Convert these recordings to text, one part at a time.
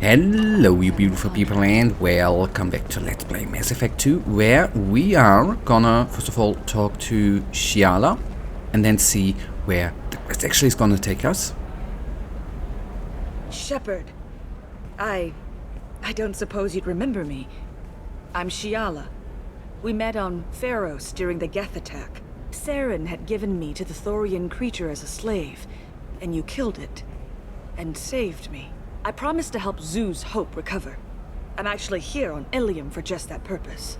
Hello you beautiful people and welcome back to Let's Play Mass Effect 2, where we are gonna first of all talk to Shiala and then see where the quest actually is gonna take us. Shepard, I don't suppose you'd remember me. I'm Shiala. We met on Pharos during the Geth attack. Saren had given me to the Thorian creature as a slave, and you killed it, and saved me. I promised to help Zoo's Hope recover. I'm actually here on Ilium for just that purpose.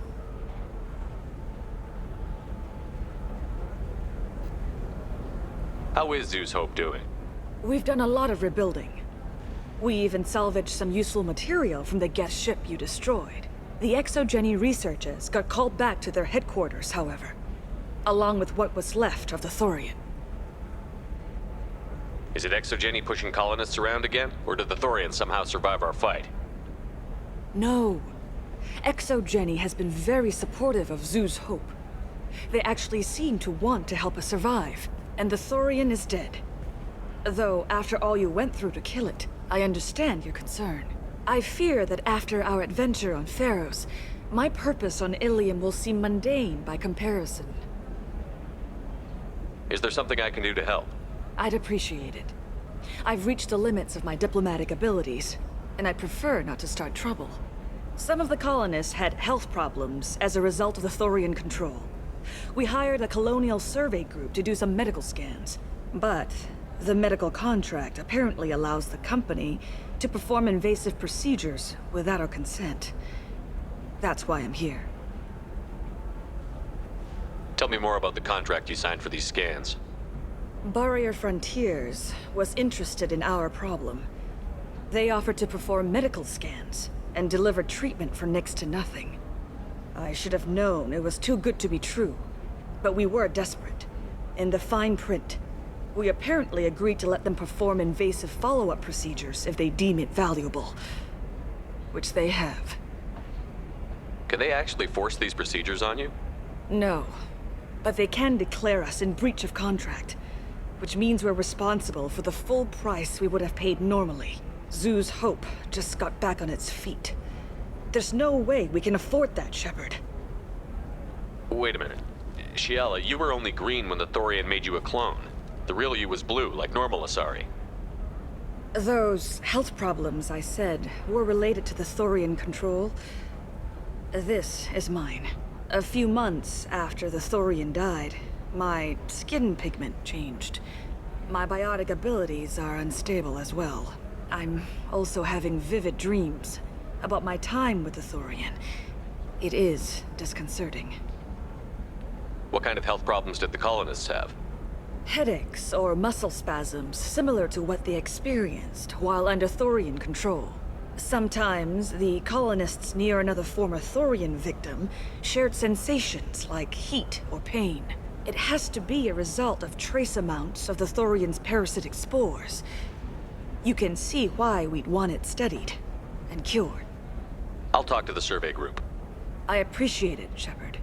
How is Zoo's Hope doing? We've done a lot of rebuilding. We even salvaged some useful material from the Geth ship you destroyed. The Exogeny researchers got called back to their headquarters, however, along with what was left of the Thorian. Is it Exogeny pushing colonists around again, or did the Thorians somehow survive our fight? No. Exogeny has been very supportive of Zoo's Hope. They actually seem to want to help us survive, and the Thorian is dead. Though, after all you went through to kill it, I understand your concern. I fear that after our adventure on Pharos, my purpose on Ilium will seem mundane by comparison. Is there something I can do to help? I'd appreciate it. I've reached the limits of my diplomatic abilities, and I prefer not to start trouble. Some of the colonists had health problems as a result of the Thorian control. We hired a colonial survey group to do some medical scans, but the medical contract apparently allows the company to perform invasive procedures without our consent. That's why I'm here. Tell me more about the contract you signed for these scans. BioWare Frontiers was interested in our problem. They offered to perform medical scans and deliver treatment for next to nothing. I should have known it was too good to be true, but we were desperate. In the fine print, we apparently agreed to let them perform invasive follow-up procedures if they deem it valuable, which they have. Can they actually force these procedures on you? No, but they can declare us in breach of contract, which means we're responsible for the full price we would have paid normally. Zoo's Hope just got back on its feet. There's no way we can afford that, Shepard. Wait a minute. Shiala, you were only green when the Thorian made you a clone. The real you was blue, like normal Asari. Those health problems I said were related to the Thorian control. This is mine. A few months after the Thorian died, my skin pigment changed. My biotic abilities are unstable as well. I'm also having vivid dreams about my time with the Thorian. It is disconcerting. What kind of health problems did the colonists have? Headaches or muscle spasms similar to what they experienced while under Thorian control. Sometimes the colonists near another former Thorian victim shared sensations like heat or pain. It has to be a result of trace amounts of the Thorian's parasitic spores. You can see why we'd want it studied and cured. I'll talk to the survey group. I appreciate it, Shepard.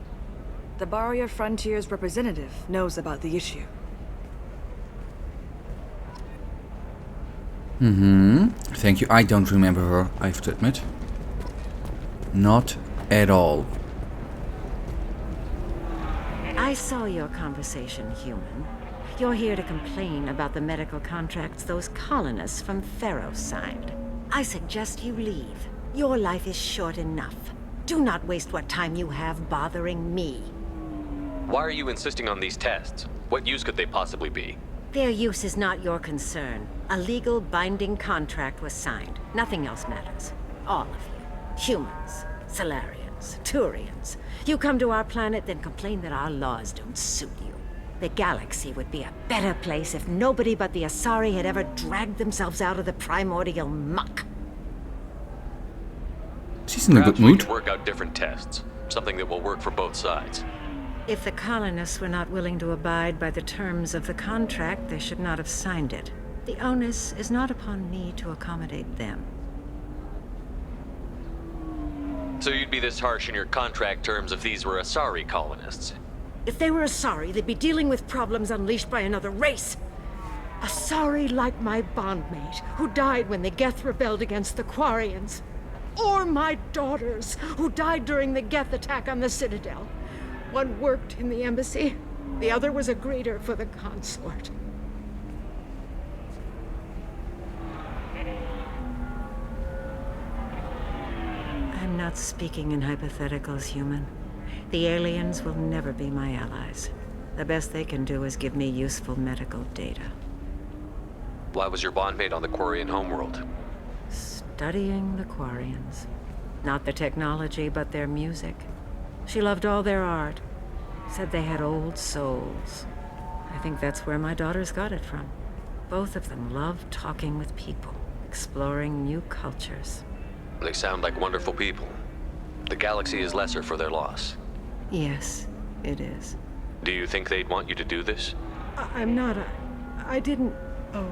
The BioWare Frontiers representative knows about the issue. Thank you. I don't remember her, I have to admit. Not at all. I saw your conversation, human. You're here to complain about the medical contracts those colonists from Pharos signed. I suggest you leave. Your life is short enough. Do not waste what time you have bothering me. Why are you insisting on these tests? What use could they possibly be? Their use is not your concern. A legal binding contract was signed. Nothing else matters. All of you. Humans, Solarians, Turians. You come to our planet, then complain that our laws don't suit you. The galaxy would be a better place if nobody but the Asari had ever dragged themselves out of the primordial muck. She's in a good Perhaps we mood. could work out different tests. Something that will work for both sides. If the colonists were not willing to abide by the terms of the contract, they should not have signed it. The onus is not upon me to accommodate them. So you'd be this harsh in your contract terms if these were Asari colonists? If they were Asari, they'd be dealing with problems unleashed by another race. Asari like my bondmate, who died when the Geth rebelled against the Quarians. Or my daughters, who died during the Geth attack on the Citadel. One worked in the embassy, the other was a greeter for the consort. I'm not speaking in hypotheticals, human. The aliens will never be my allies. The best they can do is give me useful medical data. Why was your bondmate on the Quarian homeworld? Studying the Quarians. Not the technology, but their music. She loved all their art. Said they had old souls. I think that's where my daughters got it from. Both of them loved talking with people, exploring new cultures. They sound like wonderful people. The galaxy is lesser for their loss. Yes, it is. Do you think they'd want you to do this? I'm not I didn't... Oh...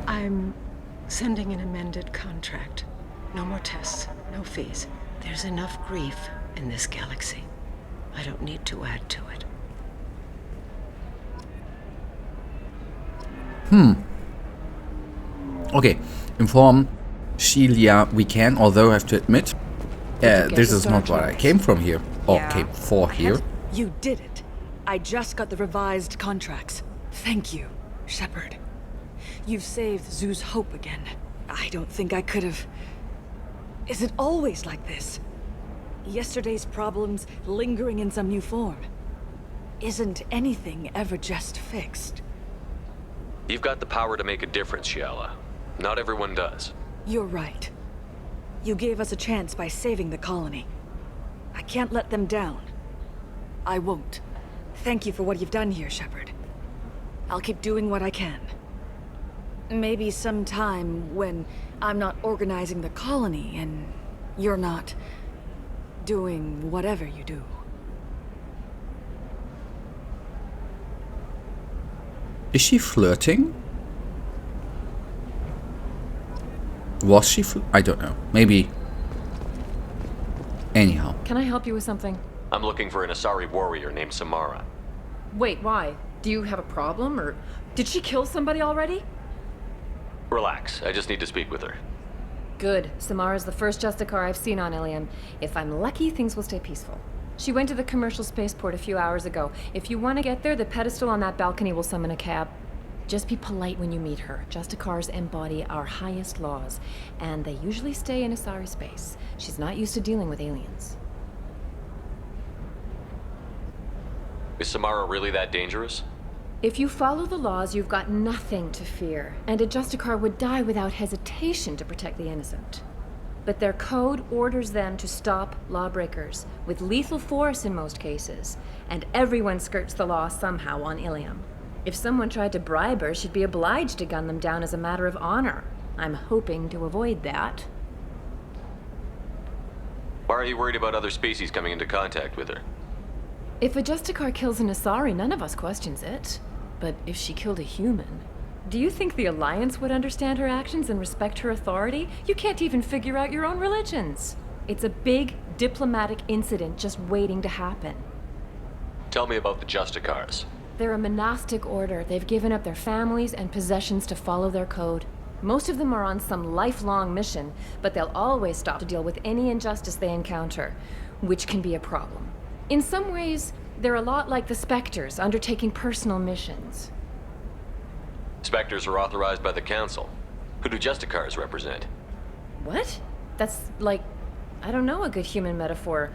I'm sending an amended contract. No more tests, no fees. There's enough grief in this galaxy. I don't need to add to it. Okay, inform Shiala we can, although I have to admit, this is not what I came from here, or came for here. You did it. I just got the revised contracts. Thank you, Shepard. You've saved Zoo's hope again. I don't think I could have... Is it always like this? Yesterday's problems lingering in some new form. Isn't anything ever just fixed? You've got the power to make a difference, Shiala. Not everyone does. You're right. You gave us a chance by saving the colony. I can't let them down. I won't. Thank you for what you've done here, Shepard. I'll keep doing what I can. Maybe sometime when I'm not organizing the colony and you're not doing whatever you do. Is she flirting? Was she I don't know. Maybe. Anyhow. Can I help you with something? I'm looking for an Asari warrior named Samara. Wait, why? Do you have a problem, or did she kill somebody already? Relax, I just need to speak with her. Good. Samara's the first Justicar I've seen on Ilium. If I'm lucky, things will stay peaceful. She went to the commercial spaceport a few hours ago. If you want to get there, the pedestal on that balcony will summon a cab. Just be polite when you meet her. Justicars embody our highest laws, and they usually stay in Asari space. She's not used to dealing with aliens. Is Samara really that dangerous? If you follow the laws, you've got nothing to fear, and a Justicar would die without hesitation to protect the innocent. But their code orders them to stop lawbreakers, with lethal force in most cases, and everyone skirts the law somehow on Ilium. If someone tried to bribe her, she'd be obliged to gun them down as a matter of honor. I'm hoping to avoid that. Why are you worried about other species coming into contact with her? If a Justicar kills an Asari, none of us questions it. But if she killed a human, do you think the Alliance would understand her actions and respect her authority? You can't even figure out your own religions. It's a big diplomatic incident just waiting to happen. Tell me about the Justicars. They're a monastic order. They've given up their families and possessions to follow their code. Most of them are on some lifelong mission, but they'll always stop to deal with any injustice they encounter, which can be a problem. In some ways, they're a lot like the Spectres, undertaking personal missions. Spectres are authorized by the Council. Who do Justicars represent? What? That's like, I don't know, a good human metaphor.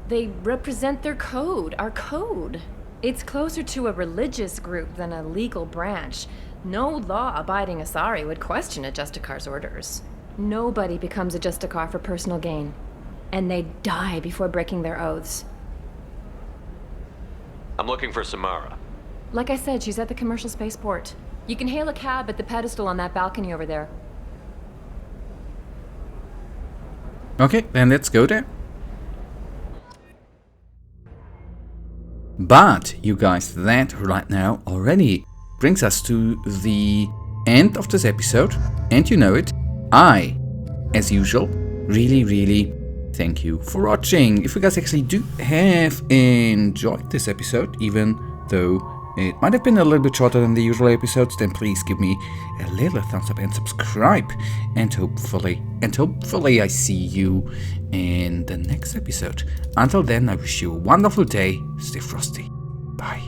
They represent their code, our code. It's closer to a religious group than a legal branch. No law-abiding Asari would question a Justicar's orders. Nobody becomes a Justicar for personal gain. And they die before breaking their oaths. I'm looking for Samara. Like I said, she's at the commercial spaceport. You can hail a cab at the pedestal on that balcony over there. Okay, then let's go there. But, you guys, that right now already brings us to the end of this episode. And you know it, I, as usual, really thank you for watching. If you guys actually do have enjoyed this episode, even though it might have been a little bit shorter than the usual episodes, then please give me a little thumbs up and subscribe. And hopefully I see you in the next episode. Until then, I wish you a wonderful day. Stay frosty. Bye.